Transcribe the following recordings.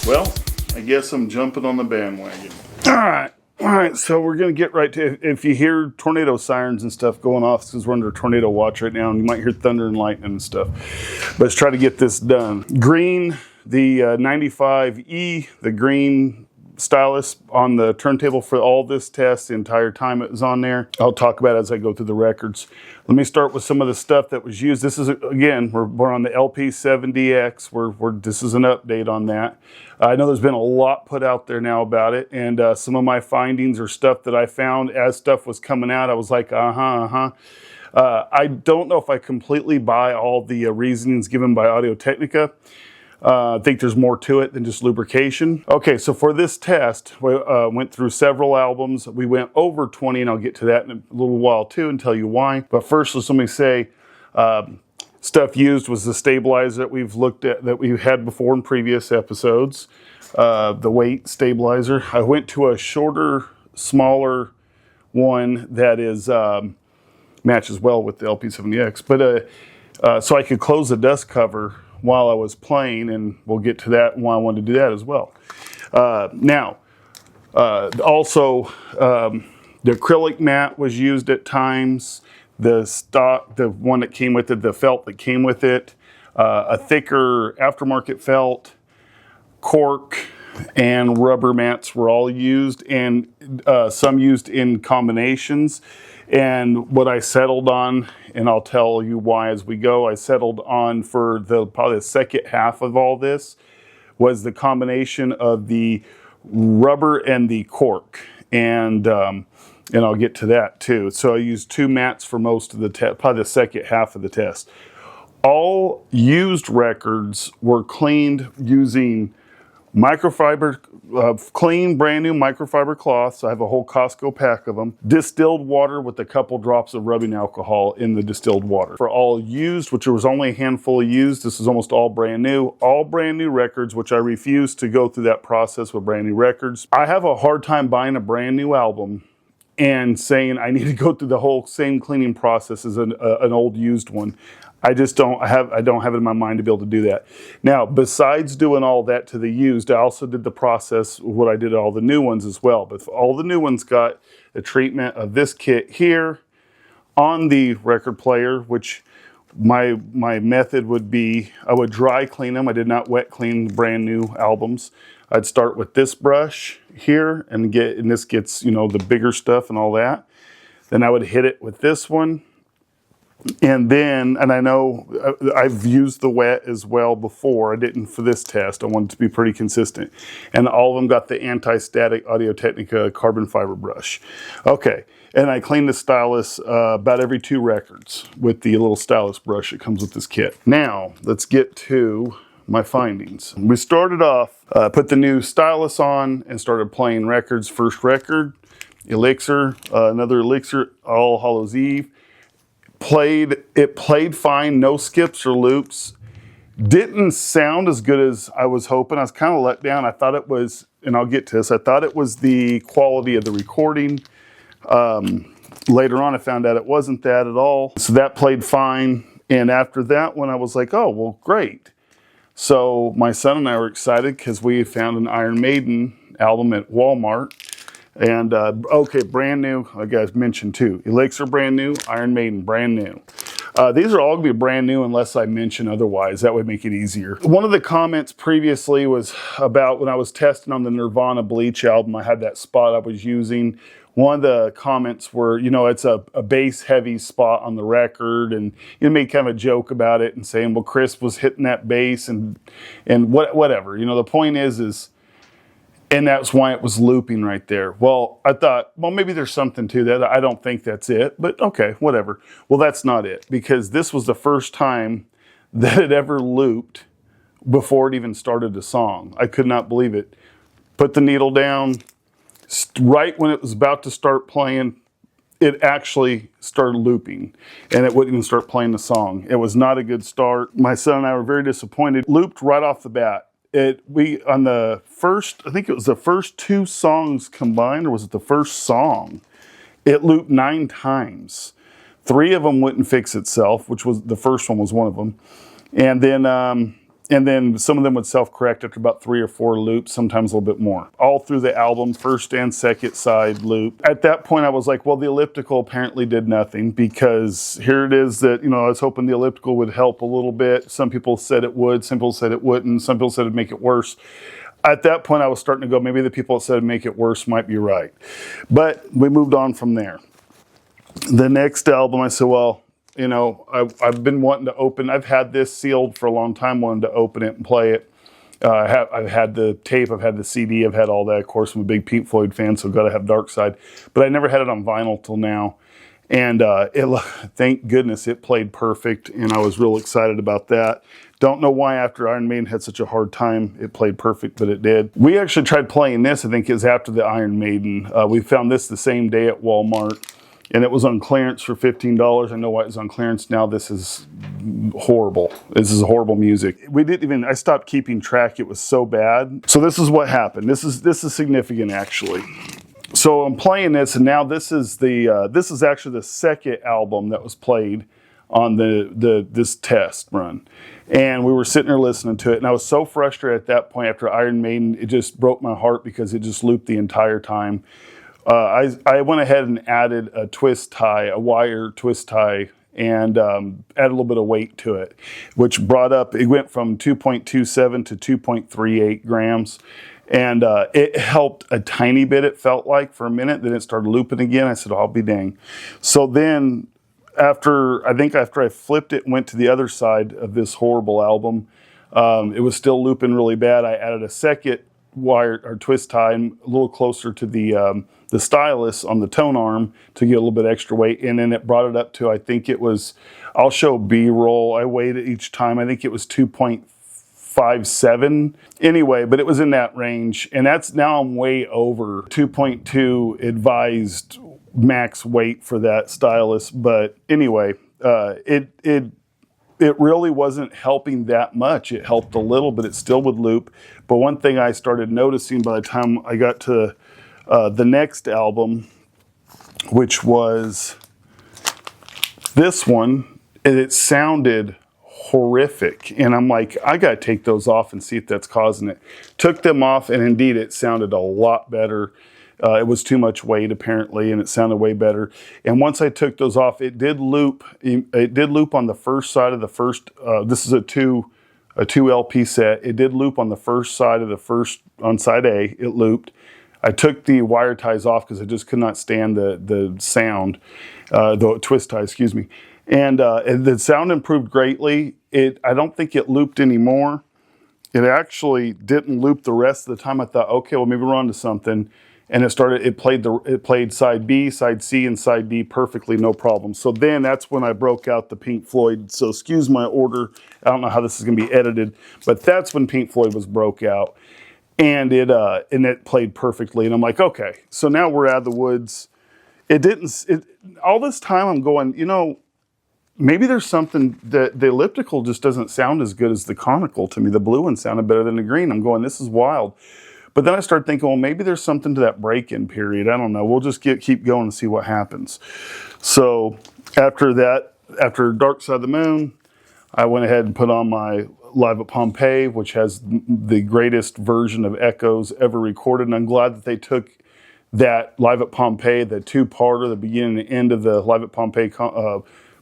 Well, I guess I'm jumping on the bandwagon. All right, so we're going to get right to, if you hear tornado sirens and stuff going off, because we're under tornado watch right now, and you might hear thunder and lightning and stuff. But let's try to get this done. Green, the 95E, the green stylus on the turntable for all this test, the entire time it was on there. I'll talk about it as I go through the records. Let me start with some of the stuff that was used. This is, again, we're on the LP70X. This is an update on that. I know there's been a lot put out there now about it, and some of my findings are stuff that I found as stuff was coming out. I was like, I don't know if I completely buy all the reasonings given by Audio-Technica. I think there's more to it than just lubrication. Okay, so for this test, we went through several albums. We went over 20, and I'll get to that in a little while too and tell you why. But first, let me say, stuff used was the stabilizer that we've looked at, that we've had before in previous episodes. The weight stabilizer. I went to a shorter, smaller one that is matches well with the LP70X, but so I could close the dust cover while I was playing, and we'll get to that and why I wanted to do that as well. Also, the acrylic mat was used at times. The stock, the one that came with it, the felt that came with it, a thicker aftermarket felt, cork, and rubber mats were all used, and some used in combinations. And what I settled on, and I'll tell you why as we go, I settled on for probably the second half of all this, was the combination of the rubber and the cork. And I'll get to that too. So I used two mats for most of the test, probably the second half of the test. All used records were cleaned using microfiber, clean, brand new microfiber cloths. I have a whole Costco pack of them. Distilled water with a couple drops of rubbing alcohol in the distilled water. For all used, which there was only a handful used, this is almost all brand new records, which I refuse to go through that process with brand new records. I have a hard time buying a brand new album and saying I need to go through the whole same cleaning process as an old used one. I just don't have it in my mind to be able to do that. Now, besides doing all that to the used, I also did the process what I did to all the new ones as well. But all the new ones got the treatment of this kit here on the record player, which my method would be, I would dry clean them. I did not wet clean brand new albums. I'd start with this brush here and this gets, you know, the bigger stuff and all that. Then I would hit it with this one. And then, and I know I've used the wet as well before. I didn't for this test. I wanted to be pretty consistent. And all of them got the anti-static Audio-Technica carbon fiber brush. Okay, and I clean the stylus about every 2 records with the little stylus brush that comes with this kit. Now, let's get to my findings. We started off, put the new stylus on and started playing records. First record, Elixir, another Elixir, All Hallows Eve. It played fine, no skips or loops. Didn't sound as good as I was hoping. I was kind of let down. I thought it was, and I'll get to this, I thought it was the quality of the recording. Later on I found out it wasn't that at all. So that played fine. And after that one I was like, oh, well, great. So my son and I were excited because we had found an Iron Maiden album at Walmart. And okay, brand new, I guys mentioned too. Elixir brand new, Iron Maiden brand new. These are all gonna be brand new unless I mention otherwise. That would make it easier. One of the comments previously was about when I was testing on the Nirvana Bleach album, I had that spot I was using. One of the comments were, you know, it's a bass heavy spot on the record, and you made kind of a joke about it and saying, well, Chris was hitting that bass and whatever. You know, the point is, and that's why it was looping right there. Well, I thought, well, maybe there's something to that. I don't think that's it, but okay, whatever. Well, that's not it, because this was the first time that it ever looped before it even started the song. I could not believe it. Put the needle down. Right when it was about to start playing, it actually started looping, and it wouldn't even start playing the song. It was not a good start. My son and I were very disappointed. Looped right off the bat. On the first, I think it was the first 2 songs combined, or was it the first song? It looped 9 times. 3 of them wouldn't fix itself, which was the first one was one of them. And then And then some of them would self-correct after about 3 or 4 loops, sometimes a little bit more. All through the album, first and second side loop. At that point, I was like, well, the elliptical apparently did nothing, because here it is that, you know, I was hoping the elliptical would help a little bit. Some people said it would, some people said it wouldn't, some people said it'd make it worse. At that point, I was starting to go, maybe the people that said it'd make it worse might be right. But we moved on from there. The next album, I said, well, you know, I've been wanting to open, I've had this sealed for a long time, wanted to open it and play it. I've had the tape, I've had the CD, I've had all that. Of course, I'm a big Pink Floyd fan, so I've got to have Dark Side. But I never had it on vinyl till now. And thank goodness it played perfect, and I was real excited about that. Don't know why after Iron Maiden had such a hard time, it played perfect, but it did. We actually tried playing this, I think it was after the Iron Maiden. We found this the same day at Walmart. And it was on clearance for $15. I know why it was on clearance now. This is horrible. This is horrible music. We didn't even, I stopped keeping track. It was so bad. So this is what happened. This is significant, actually. So I'm playing this, and now this is actually the second album that was played on this test run. And we were sitting there listening to it, and I was so frustrated at that point after Iron Maiden. It just broke my heart because it just looped the entire time. I went ahead and added a twist tie, a wire twist tie, and added a little bit of weight to it, which brought up, it went from 2.27 to 2.38 grams. And it helped a tiny bit, it felt like, for a minute. Then it started looping again. I said, oh, I'll be dang. So then after I flipped it and went to the other side of this horrible album, it was still looping really bad. I added a second wire or twist tie and a little closer to the stylus on the tone arm to get a little bit extra weight, and then it brought it up to, I think it was, I'll show B-roll, I weighed it each time, I think it was 2.57 anyway, but it was in that range, and that's, now I'm way over 2.2 advised max weight for that stylus. But anyway, it really wasn't helping that much. It helped a little, but it still would loop. But one thing I started noticing by the time I got to the next album, which was this one, and it sounded horrific. And I'm like, I got to take those off and see if that's causing it. Took them off, and indeed it sounded a lot better. It was too much weight apparently, and it sounded way better. And once I took those off, it did loop. It did loop on the first side of the first. This is a two LP set. It did loop on the first side of the first, on side A. It looped. I took the wire ties off because I just could not stand the sound, the twist tie, excuse me. And the sound improved greatly. I don't think it looped anymore. It actually didn't loop the rest of the time. I thought, okay, well maybe we're on to something. And it played side B, side C, and side D perfectly, no problem. So then that's when I broke out the Pink Floyd. So excuse my order. I don't know how this is going to be edited, but that's when Pink Floyd was broke out. And it played perfectly, and I'm like, okay, so now we're out of the woods. All this time I'm going, you know, maybe there's something that the elliptical just doesn't sound as good as the conical to me. The blue one sounded better than the green. I'm going, this is wild. But then I started thinking, well, maybe there's something to that break-in period. I don't know. We'll just keep going and see what happens. So after that, after Dark Side of the Moon, I went ahead and put on my Live at Pompeii, which has the greatest version of echoes ever recorded. And I'm glad that they took that Live at Pompeii, the two-parter, the beginning and end of the Live at Pompeii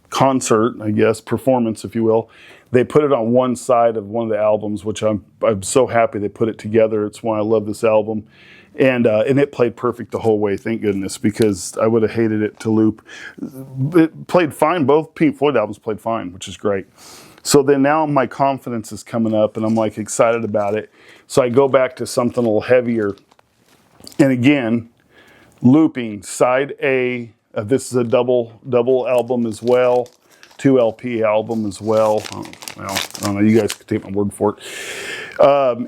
concert, I guess, performance, if you will. They put it on one side of one of the albums, which I'm so happy they put it together. It's why I love this album. And it played perfect the whole way, thank goodness, because I would have hated it to loop. It played fine. Both Pink Floyd albums played fine, which is great. So then now my confidence is coming up, and I'm like excited about it. So I go back to something a little heavier. And again, looping side A. This is a double album as well. 2 LP album as well. Well, I don't know, you guys can take my word for it.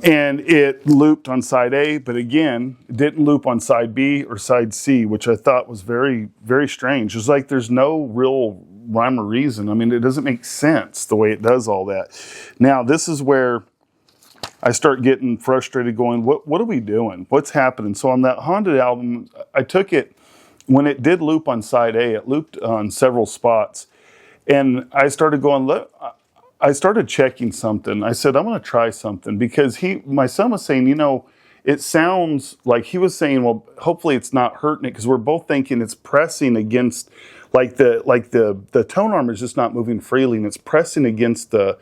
And it looped on side A, but again, it didn't loop on side B or side C, which I thought was very, very strange. It's like there's no real rhyme or reason. I mean, it doesn't make sense the way it does all that. Now, this is where I start getting frustrated going, what are we doing? What's happening? So on that Haunted album, I took it, when it did loop on side A, it looped on several spots. And I started going, look, I started checking something. I said, I'm going to try something, because my son was saying, it sounds like he was saying, well, hopefully it's not hurting it, because we're both thinking it's pressing against, like the tone arm is just not moving freely, and it's pressing against the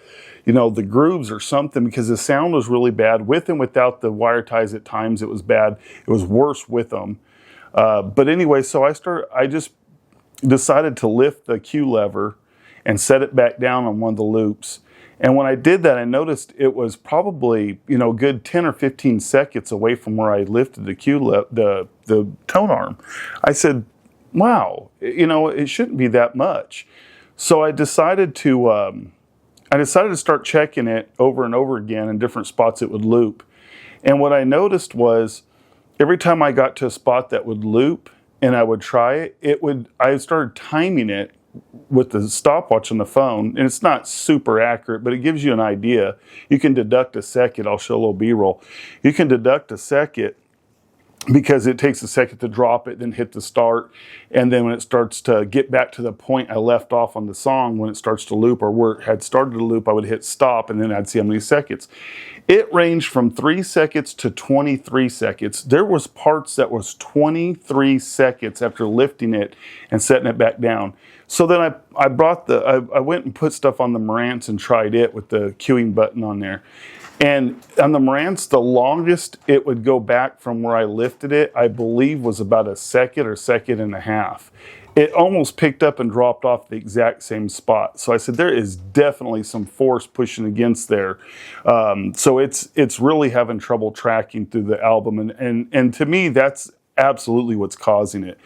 grooves or something, because the sound was really bad with and without the wire ties. At times it was bad. It was worse with them. But anyway, so I just decided to lift the Q lever and set it back down on one of the loops. And when I did that, I noticed it was probably, a good 10 or 15 seconds away from where I lifted the tone arm. I said, wow, it shouldn't be that much. So I decided to start checking it over and over again in different spots it would loop. And what I noticed was, every time I got to a spot that would loop and I would try it, I started timing it with the stopwatch on the phone, and it's not super accurate, but it gives you an idea. You can deduct a second. I'll show a little B-roll. You can deduct a second, because it takes a second to drop it, then hit the start, and then when it starts to get back to the point I left off on the song, when it starts to loop, or where it had started to loop, I would hit stop, and then I'd see how many seconds. It ranged from 3 seconds to 23 seconds. There was parts that was 23 seconds after lifting it and setting it back down. So then I went and put stuff on the Marantz and tried it with the queuing button on there. And on the Marantz, the longest it would go back from where I lifted it, I believe, was about a second or second and a half. It almost picked up and dropped off the exact same spot. So I said, there is definitely some force pushing against there. So it's really having trouble tracking through the album. And to me, that's absolutely what's causing it.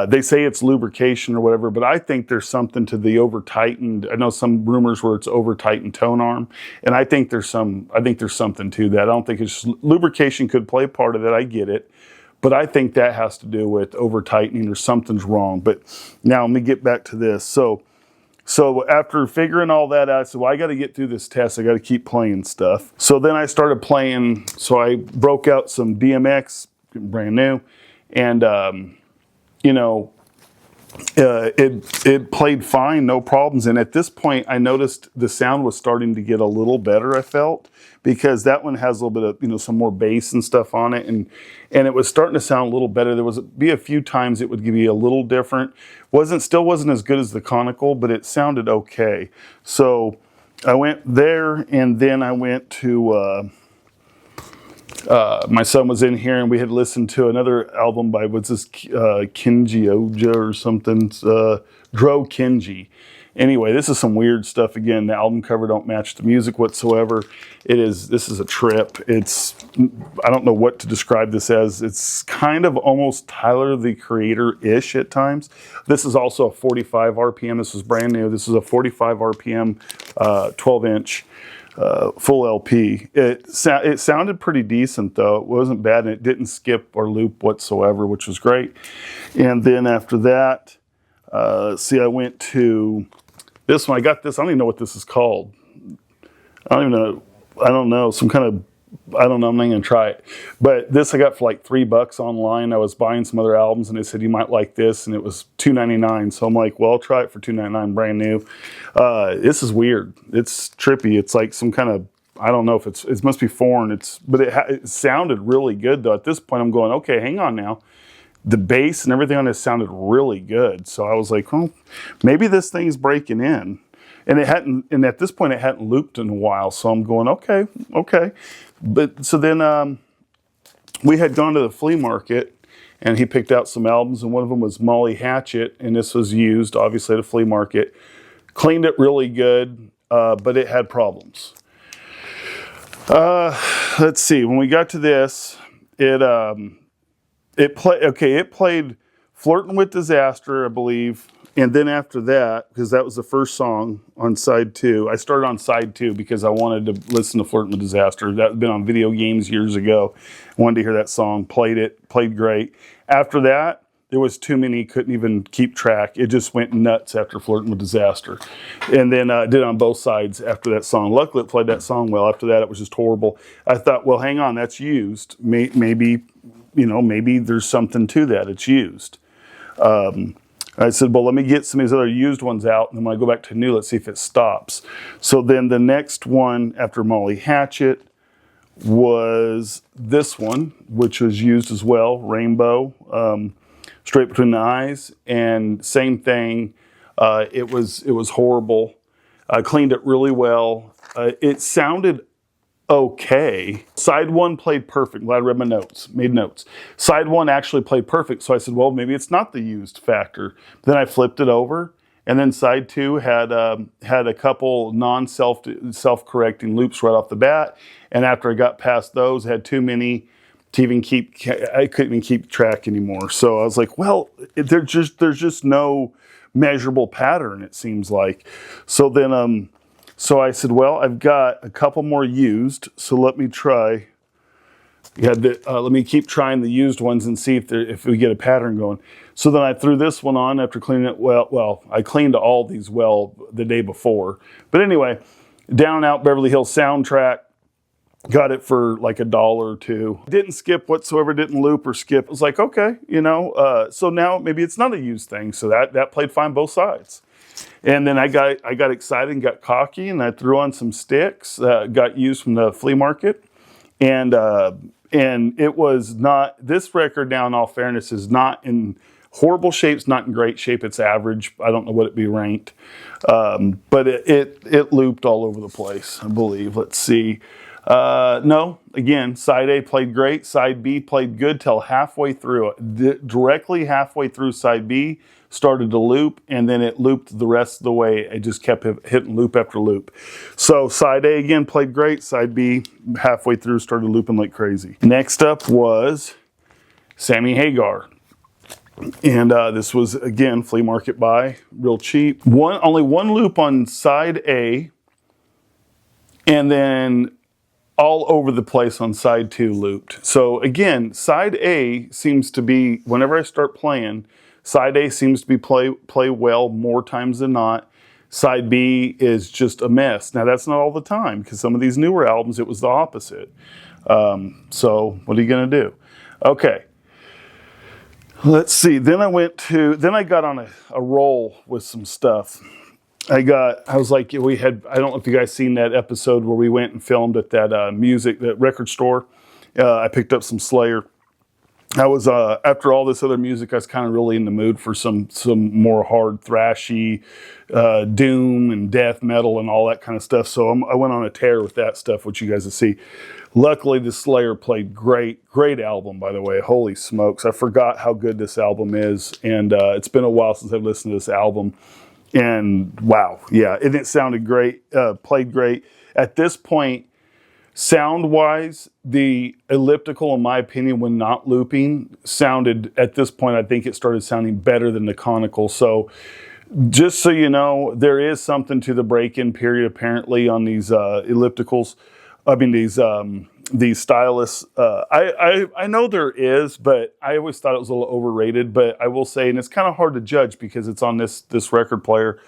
They say it's lubrication or whatever, but I think there's something to the over-tightened. I know some rumors where it's over-tightened tone arm, and I think there's something to that. I don't think it's lubrication could play part of that. I get it, but I think that has to do with over-tightening, or something's wrong. But now let me get back to this. So after figuring all that out, I said, well, I got to get through this test. I got to keep playing stuff. So then I started playing. So I broke out some BMX, brand new, and it played fine, no problems. And at this point, I noticed the sound was starting to get a little better. I felt, because that one has a little bit of some more bass and stuff on it, and it was starting to sound a little better. There would be a few times it would give you a little different. Still wasn't as good as the Conical, but it sounded okay. So I went there, and then I went to. My son was in here, and we had listened to another album by, Kenji Oja or something, Dro Kenji. Anyway, this is some weird stuff. Again, the album cover don't match the music whatsoever. This is a trip. I don't know what to describe this as. It's kind of almost Tyler, the Creator-ish at times. This is also a 45 RPM. This was brand new. This is a 45 RPM, 12-inch. Full LP. It sounded pretty decent, though. It wasn't bad, and it didn't skip or loop whatsoever, which was great. And then after that, I went to this one. I got this. I don't even know what this is called. I don't know. Some kind of, I don't know. I'm not going to try it. But this I got for like $3 online. I was buying some other albums, and they said, you might like this. And it was $2.99. So I'm like, well, I'll try it for $2.99, brand new. This is weird. It's trippy. It's like some kind of, I don't know if it must be foreign. But it sounded really good, though. At this point, I'm going, okay, hang on now. The bass and everything on this sounded really good. So I was like, well, maybe this thing's breaking in. And at this point, it hadn't looped in a while. So I'm going, okay. But so then we had gone to the flea market, and he picked out some albums, and one of them was Molly Hatchet, and this was used, obviously, at a flea market. Cleaned it really good, but it had problems. Let's see. When we got to this, it played Flirtin' with Disaster, I believe. And then after that, because that was the first song on side 2, I started on side 2 because I wanted to listen to Flirtin' with Disaster. That had been on video games years ago. I wanted to hear that song. Played great. After that, there was too many, couldn't even keep track. It just went nuts after Flirtin' with Disaster. And then I did it on both sides after that song. Luckily, it played that song well. After that, it was just horrible. I thought, well, hang on, that's used. Maybe there's something to that. It's used. I said, well, let me get some of these other used ones out, and then when I go back to new, let's see if it stops. So then the next one after Molly Hatchet was this one, which was used as well, Rainbow, straight between the eyes, and same thing. It was horrible. I cleaned it really well. It sounded okay. Side one played perfect. Glad I read my notes, made notes. Side one actually played perfect, so I said, well, maybe it's not the used factor. Then I flipped it over, and then side two had a couple self-correcting loops right off the bat, and after I got past those, I had too many to even I couldn't even keep track anymore. So I was like, well, there's just no measurable pattern, it seems like. So then so I said, well, I've got a couple more used, so let me try. Let me keep trying the used ones and see if we get a pattern going. So then I threw this one on after cleaning it well. Well, I cleaned all these well the day before. But anyway, Down and Out Beverly Hills soundtrack. Got it for like $1 or $2. Didn't skip whatsoever, didn't loop or skip. It was like, okay, so now maybe it's not a used thing. So that played fine both sides. And then I got excited and got cocky, and I threw on some sticks, got used from the flea market. And it was not, this record now in all fairness is not in horrible shape, it's not in great shape, it's average. I don't know what it'd be ranked. But it looped all over the place, I believe. Let's see. No, again, side A played great, side B played good till halfway through. Directly halfway through side B, started to loop, and then it looped the rest of the way. It just kept hitting loop after loop. So side A again played great, side B halfway through started looping like crazy. Next up was Sammy Hagar. And this was, again, flea market buy, real cheap. Only one loop on side A, and then all over the place on side two looped. So again, side A seems to be, whenever I start playing, side A seems to be play well more times than not. Side B is just a mess. Now that's not all the time, because some of these newer albums, it was the opposite. So what are you gonna do? Okay. Let's see, then I got on a roll with some stuff. I was like, I don't know if you guys seen that episode where we went and filmed at that that record store. I picked up some Slayer. I was, after all this other music, I was kind of really in the mood for some more hard thrashy, doom and death metal and all that kind of stuff. So I went on a tear with that stuff, which you guys will see. Luckily, the Slayer played great. Great album, by the way. Holy smokes. I forgot how good this album is. And it's been a while since I've listened to this album. And wow, yeah, and it sounded great, played great. At this point, sound-wise, the Elliptical, in my opinion, when not looping, sounded, at this point, I think it started sounding better than the Conical. So just so you know, there is something to the break-in period, apparently, on these ellipticals. I mean, these stylists. I know there is, but I always thought it was a little overrated. But I will say, and it's kind of hard to judge because it's on this record player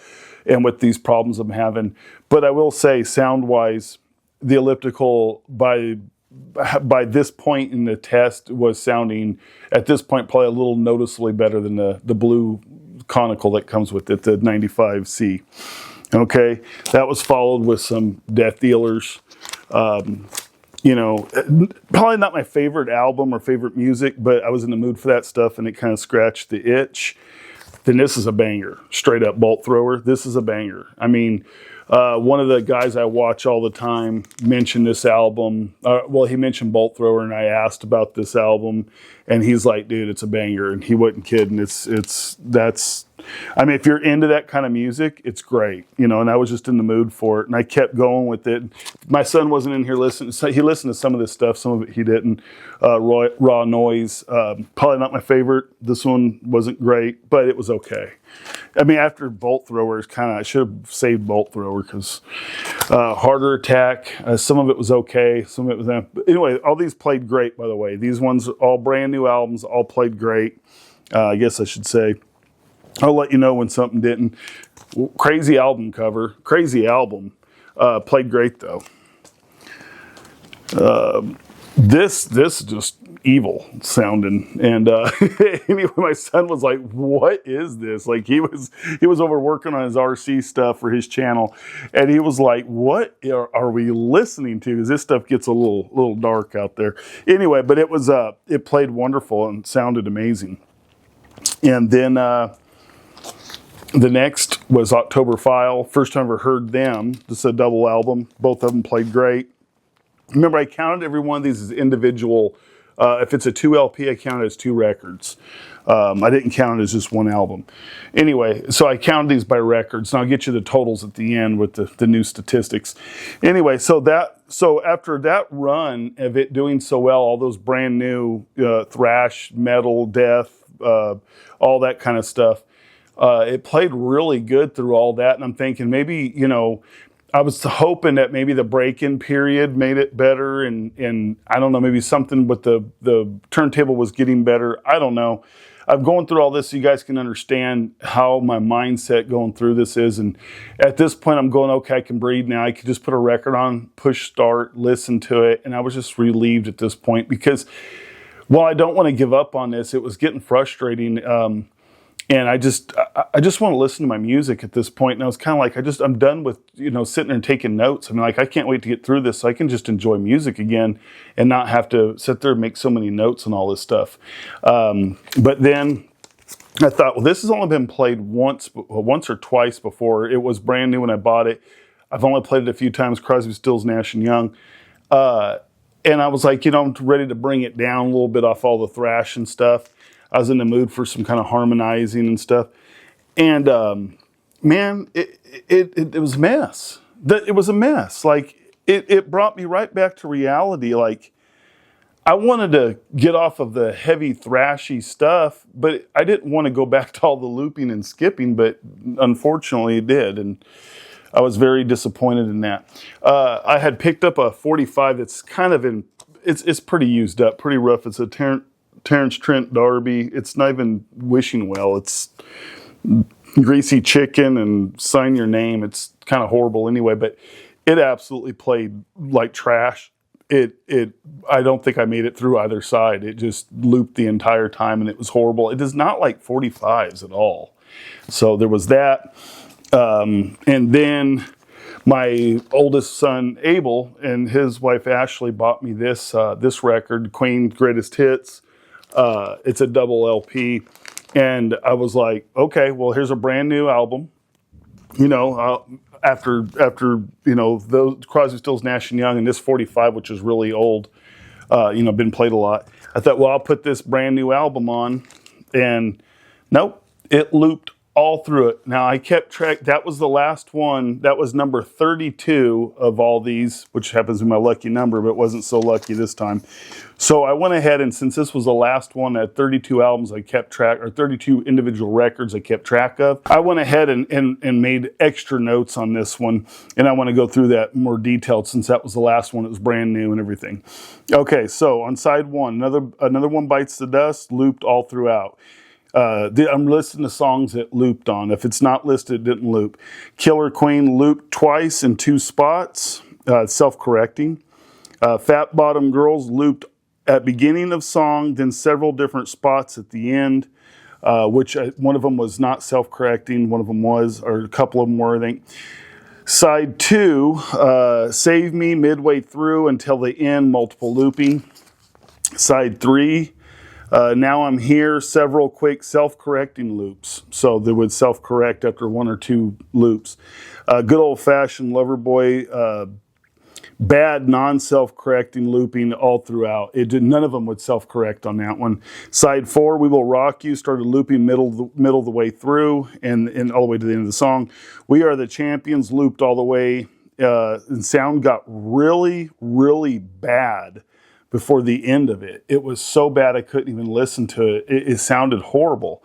and with these problems I'm having. But I will say, sound-wise, the Elliptical by this point in the test was sounding, at this point, probably a little noticeably better than the blue Conical that comes with it, the 95C. Okay, that was followed with some Death Dealers. Probably not my favorite album or favorite music, but I was in the mood for that stuff and it kind of scratched the itch. Then this is a banger, straight up Bolt Thrower. This is a banger. I mean, one of the guys I watch all the time mentioned this album. He mentioned Bolt Thrower, and I asked about this album, and he's like, "Dude, it's a banger," and he wasn't kidding. I mean, if you're into that kind of music, it's great, and I was just in the mood for it, and I kept going with it. My son wasn't in here listening. So he listened to some of this stuff, some of it he didn't. Raw Noise, probably not my favorite. This one wasn't great, but it was okay. I mean, after Bolt Thrower, I should have saved Bolt Thrower because Harder Attack, some of it was okay, some of it was. Anyway, all these played great, by the way. These ones, all brand new albums, all played great. I guess I should say. I'll let you know when something didn't. Crazy album cover. Crazy album. Played great, though. This just evil sounding. And anyway, my son was like, "What is this?" Like he was over working on his RC stuff for his channel, and he was like, "What are we listening to?" Because this stuff gets a little dark out there. Anyway, but it was it played wonderful and sounded amazing. And then the next was October File. First time I ever heard them. This is a double album. Both of them played great. Remember, I counted every one of these as individual. If it's a 2 LP, I count it as 2 records. I didn't count it as just one album. Anyway, so I counted these by records, and I'll get you the totals at the end with the new statistics. Anyway, so after that run of it doing so well, all those brand new thrash, metal, death, all that kind of stuff, it played really good through all that, and I'm thinking maybe, I was hoping that maybe the break-in period made it better, and I don't know, maybe something with the turntable was getting better. I don't know. I'm going through all this so you guys can understand how my mindset going through this is, and at this point I'm going, okay, I can breathe now. I can just put a record on, push start, listen to it, and I was just relieved at this point because while I don't want to give up on this, it was getting frustrating. And I just want to listen to my music at this point. And I was kind of like, I'm done with, sitting there and taking notes. I mean, like, I can't wait to get through this so I can just enjoy music again and not have to sit there and make so many notes and all this stuff. But then I thought, well, this has only been played once or twice before. It was brand new when I bought it. I've only played it a few times, Crosby, Stills, Nash & Young. And I was like, I'm ready to bring it down a little bit off all the thrash and stuff. I was in the mood for some kind of harmonizing and stuff. And man, it was a mess. It was a mess. Like, it brought me right back to reality. Like, I wanted to get off of the heavy thrashy stuff, but I didn't want to go back to all the looping and skipping, but unfortunately it did. And I was very disappointed in that. I had picked up a 45 that's kind of it's pretty used up, pretty rough. It's a Terrence Trent Darby. It's not even wishing well. It's Greasy Chicken and Sign Your Name. It's kind of horrible anyway, but it absolutely played like trash. I don't think I made it through either side. It just looped the entire time and it was horrible. It is not like 45s at all. So there was that. And then my oldest son, Abel, and his wife, Ashley, bought me this record, Queen's Greatest Hits. It's a double LP. And I was like, okay, well, here's a brand new album. After those Crosby, Stills, Nash & Young and this 45, which is really old, been played a lot. I thought, well, I'll put this brand new album on. And nope, it looped all through it. Now, I kept track. That was the last one. That was number 32 of all these, which happens to be my lucky number, but it wasn't so lucky this time. So I went ahead, and since this was the last one at 32 albums I kept track, or 32 individual records I kept track of, I went ahead and made extra notes on this one, and I want to go through that more detailed since that was the last one. It was brand new and everything. Okay, so on side one, another one bites the dust, looped all throughout. I'm listing the songs it looped on. If it's not listed, it didn't loop. Killer Queen looped twice in 2 spots, self-correcting. Fat Bottom Girls looped at beginning of song, then several different spots at the end, which one of them was not self-correcting, one of them was, or a couple of them were, I think. Side 2, Save Me midway through until the end, multiple looping. Side 3, Now I'm Here, several quick self-correcting loops. So they would self-correct after 1 or 2 loops. Good old-fashioned Loverboy, bad non-self-correcting looping all throughout. None of them would self-correct on that one. Side 4, We Will Rock You, started looping middle of the way through and all the way to the end of the song. We Are the Champions looped all the way. And sound got really, really bad before the end of it. It was so bad I couldn't even listen to it. It sounded horrible.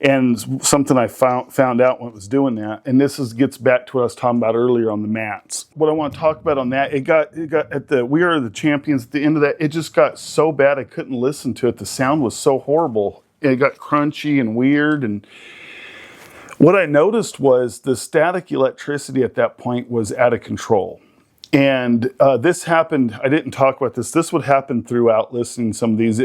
And something I found out when it was doing that, and this gets back to what I was talking about earlier on the mats. What I want to talk about on that, it got at the We Are the Champions, at the end of that, it just got so bad I couldn't listen to it. The sound was so horrible. It got crunchy and weird, and what I noticed was the static electricity at that point was out of control. And this happened, I didn't talk about this. This would happen throughout listening to some of these.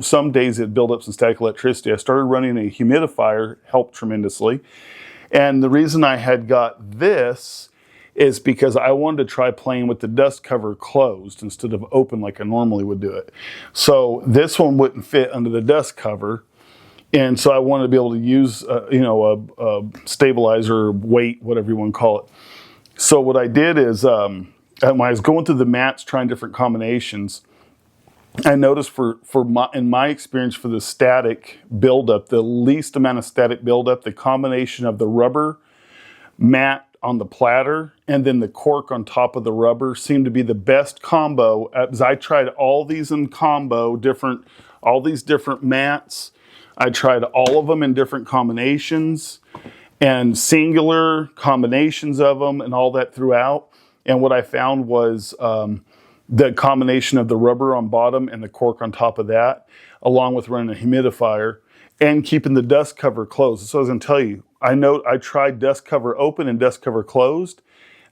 Some days it build up some static electricity. I started running a humidifier, helped tremendously. And the reason I had got this is because I wanted to try playing with the dust cover closed instead of open like I normally would do it. So this one wouldn't fit under the dust cover. And so I wanted to be able to use, a stabilizer, weight, whatever you want to call it. So what I did is, when I was going through the mats, trying different combinations, I noticed in my experience for the static buildup, the least amount of static buildup, the combination of the rubber mat on the platter and then the cork on top of the rubber seemed to be the best combo. As I tried all these in combo, all these different mats. I tried all of them in different combinations and singular combinations of them and all that throughout. And what I found was the combination of the rubber on bottom and the cork on top of that, along with running a humidifier and keeping the dust cover closed. So I was going to tell you, I tried dust cover open and dust cover closed.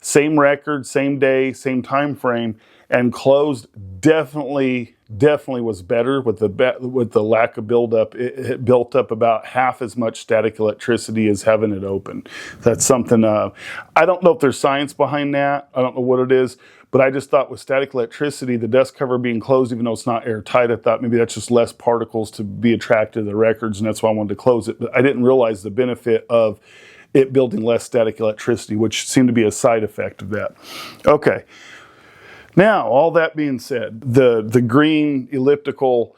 Same record, same day, same time frame, and closed definitely was better with the lack of buildup. It built up about half as much static electricity as having it open. That's something, I don't know if there's science behind that. I don't know what it is, but I just thought with static electricity, the dust cover being closed, even though it's not airtight, I thought maybe that's just less particles to be attracted to the records, and that's why I wanted to close it. But I didn't realize the benefit of it building less static electricity, which seemed to be a side effect of that. Okay. Now, all that being said, the green elliptical,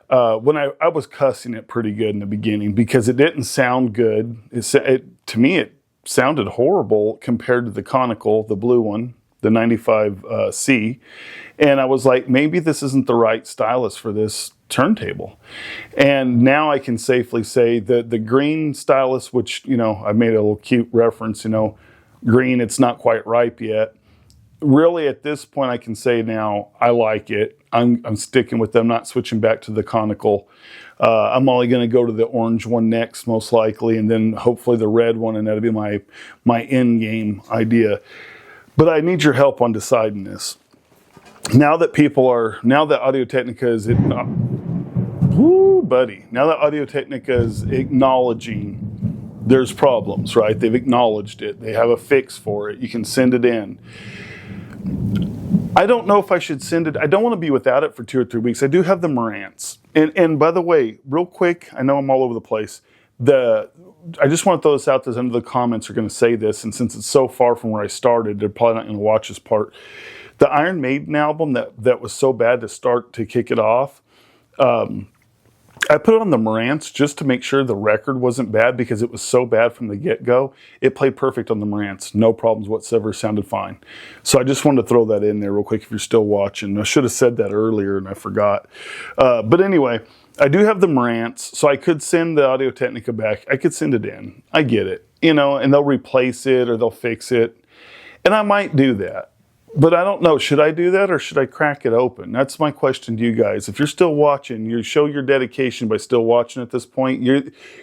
when I was cussing it pretty good in the beginning because it didn't sound good. To me, it sounded horrible compared to the Conical, the blue one, the 95C. And I was like, maybe this isn't the right stylus for this turntable. And now I can safely say that the green stylus, which, I made a little cute reference, green, it's not quite ripe yet. Really, at this point, I can say now I like it. I'm sticking with them, not switching back to the Conical. I'm only going to go to the orange one next, most likely, and then hopefully the red one, and that'll be my end game idea. But I need your help on deciding this. Now that Audio-Technica is acknowledging there's problems, right? They've acknowledged it. They have a fix for it. You can send it in. I don't know if I should send it. I don't want to be without it for 2 or 3 weeks. I do have the Marantz. And by the way, real quick, I know I'm all over the place. I just want to throw this out there. Under the comments are going to say this, and since it's so far from where I started, they're probably not going to watch this part. The Iron Maiden album that was so bad to kick it off, I put it on the Marantz just to make sure the record wasn't bad because it was so bad from the get-go. It played perfect on the Marantz. No problems whatsoever. Sounded fine. So I just wanted to throw that in there real quick if you're still watching. I should have said that earlier and I forgot. But anyway, I do have the Marantz, so I could send the Audio-Technica back. I could send it in. I get it. And they'll replace it or they'll fix it. And I might do that. But I don't know, should I do that or should I crack it open? That's my question to you guys. If you're still watching, you show your dedication by still watching at this point.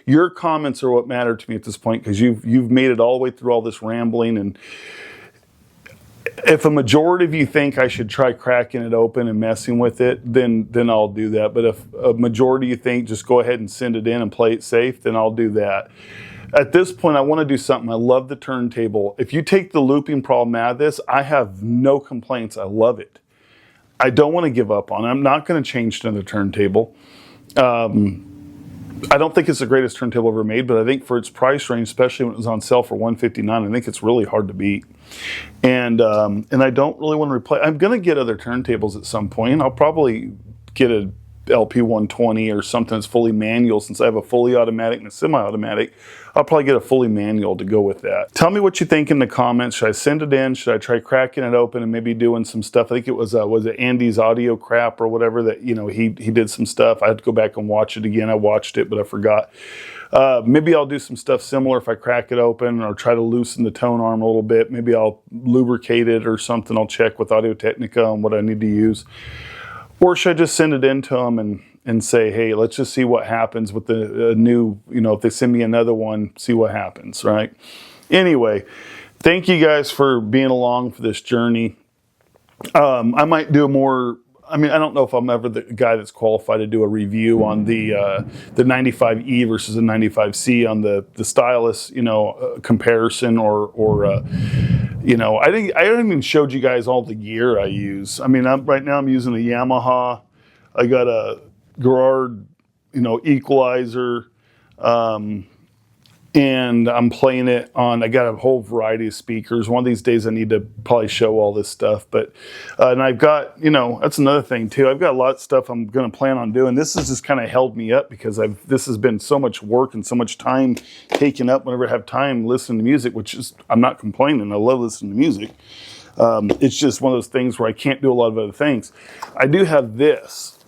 Your comments are what matter to me at this point because you've made it all the way through all this rambling. And if a majority of you think I should try cracking it open and messing with it, then I'll do that. But if a majority of you think just go ahead and send it in and play it safe, then I'll do that. At this point, I want to do something. I love the turntable. If you take the looping problem out of this, I have no complaints. I love it. I don't want to give up on it. I'm not going to change to the turntable. I don't think it's the greatest turntable ever made, but I think for its price range, especially when it was on sale for $159, I think it's really hard to beat. And I don't really want to replace. I'm going to get other turntables at some point. I'll probably get a LP120 or something that's fully manual. Since I have a fully automatic and a semi-automatic, I'll probably get a fully manual to go with that. Tell me what you think in the comments. Should I send it in? Should I try cracking it open and maybe doing some stuff? I think it was it Andy's audio crap or whatever that he did some stuff. I had to go back and watch it again. I watched it, but I forgot. Maybe I'll do some stuff similar if I crack it open or try to loosen the tone arm a little bit. Maybe I'll lubricate it or something. I'll check with Audio-Technica on what I need to use. Or should I just send it in to them and say, hey, let's just see what happens with the new, if they send me another one, see what happens, right? Anyway, thank you guys for being along for this journey. I might do a more. I mean, I don't know if I'm ever the guy that's qualified to do a review on the 95E versus the 95C on the stylus, comparison or I think I haven't even showed you guys all the gear I use. I mean, right now I'm using a Yamaha. I got a Gerard, equalizer. And I'm playing it on, I got a whole variety of speakers. One of these days I need to probably show all this stuff. But, and I've got, that's another thing too. I've got a lot of stuff I'm going to plan on doing. This has just kind of held me up because this has been so much work and so much time taken up whenever I have time listening to music, which is, I'm not complaining. I love listening to music. It's just one of those things where I can't do a lot of other things. I do have this.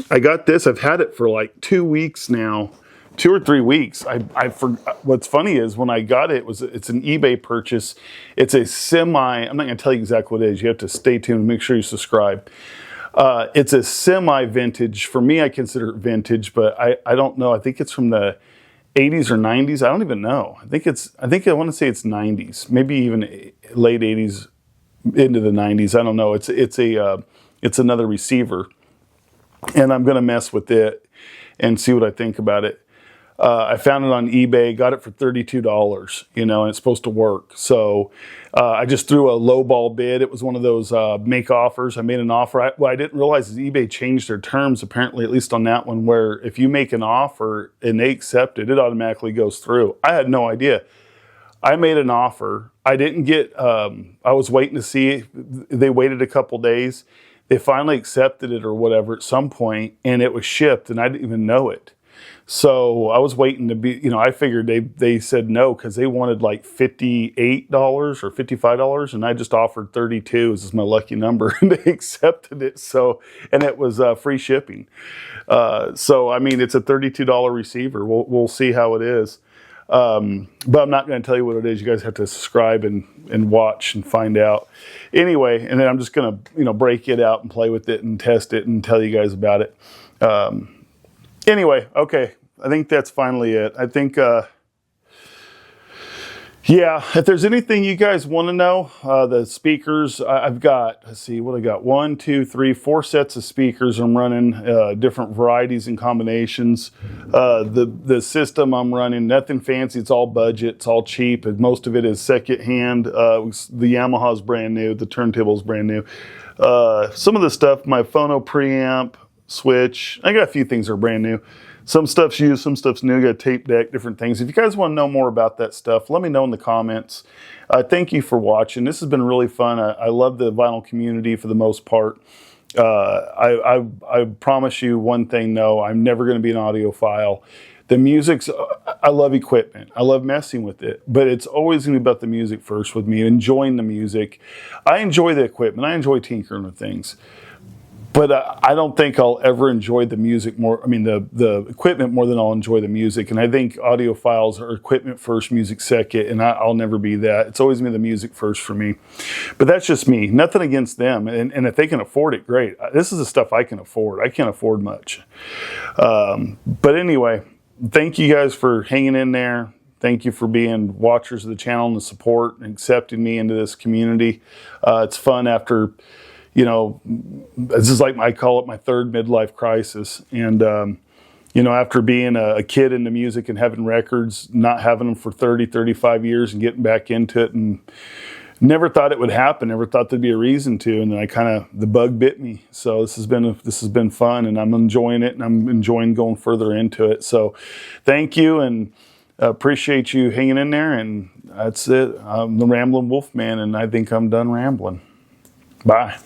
I got this. I've had it for like 2 weeks now. 2 or 3 weeks. What's funny is when I got it, it's an eBay purchase. It's a semi, I'm not going to tell you exactly what it is. You have to stay tuned and make sure you subscribe. It's a semi vintage. For me, I consider it vintage, but I don't know. I think it's from the 80s or 90s. I don't even know. I want to say it's 90s, maybe even late 80s into the 90s. I don't know. It's another receiver, and I'm going to mess with it and see what I think about it. I found it on eBay, got it for $32, and it's supposed to work. So I just threw a lowball bid. It was one of those make offers. I made an offer. What I didn't realize is eBay changed their terms, apparently, at least on that one, where if you make an offer and they accept it, it automatically goes through. I had no idea. I made an offer. I didn't get, I was waiting to see. They waited a couple days. They finally accepted it or whatever at some point, and it was shipped, and I didn't even know it. So I was waiting to be, I figured they said no because they wanted like $58 or $55, and I just offered 32 as my lucky number, and they accepted it. So, and it was free shipping. So I mean, it's a $32 receiver. We'll see how it is. But I'm not going to tell you what it is. You guys have to subscribe and watch and find out. Anyway, and then I'm just going to break it out and play with it and test it and tell you guys about it. Anyway, okay, I think that's finally it. I think, yeah, if there's anything you guys want to know, the speakers, I've got, let's see, what I got, 1, 2, 3, 4 sets of speakers I'm running, different varieties and combinations. The system I'm running, nothing fancy, it's all budget, it's all cheap, and most of it is secondhand. The Yamaha's brand new, the turntable's brand new. Some of the stuff, my phono preamp, switch. I got a few things that are brand new. Some stuff's used, some stuff's new. I got a tape deck, different things. If you guys want to know more about that stuff, let me know in the comments. Thank you for watching. This has been really fun. I love the vinyl community for the most part. I promise you one thing though, I'm never going to be an audiophile. The music's, I love equipment. I love messing with it, but it's always going to be about the music first with me, enjoying the music. I enjoy the equipment. I enjoy tinkering with things. But I don't think I'll ever enjoy the music more, the equipment more than I'll enjoy the music. And I think audiophiles are equipment first, music second, and I'll never be that. It's always been the music first for me. But that's just me. Nothing against them. And if they can afford it, great. This is the stuff I can afford. I can't afford much. But anyway, thank you guys for hanging in there. Thank you for being watchers of the channel and the support and accepting me into this community. It's fun after... this is like, I call it my third midlife crisis. And, after being a kid into music and having records, not having them for 30, 35 years and getting back into it, and never thought it would happen, never thought there'd be a reason to. And then the bug bit me. So this has been fun, and I'm enjoying it, and I'm enjoying going further into it. So thank you, and appreciate you hanging in there. And that's it. I'm the Rambling Wolfman, and I think I'm done rambling. Bye.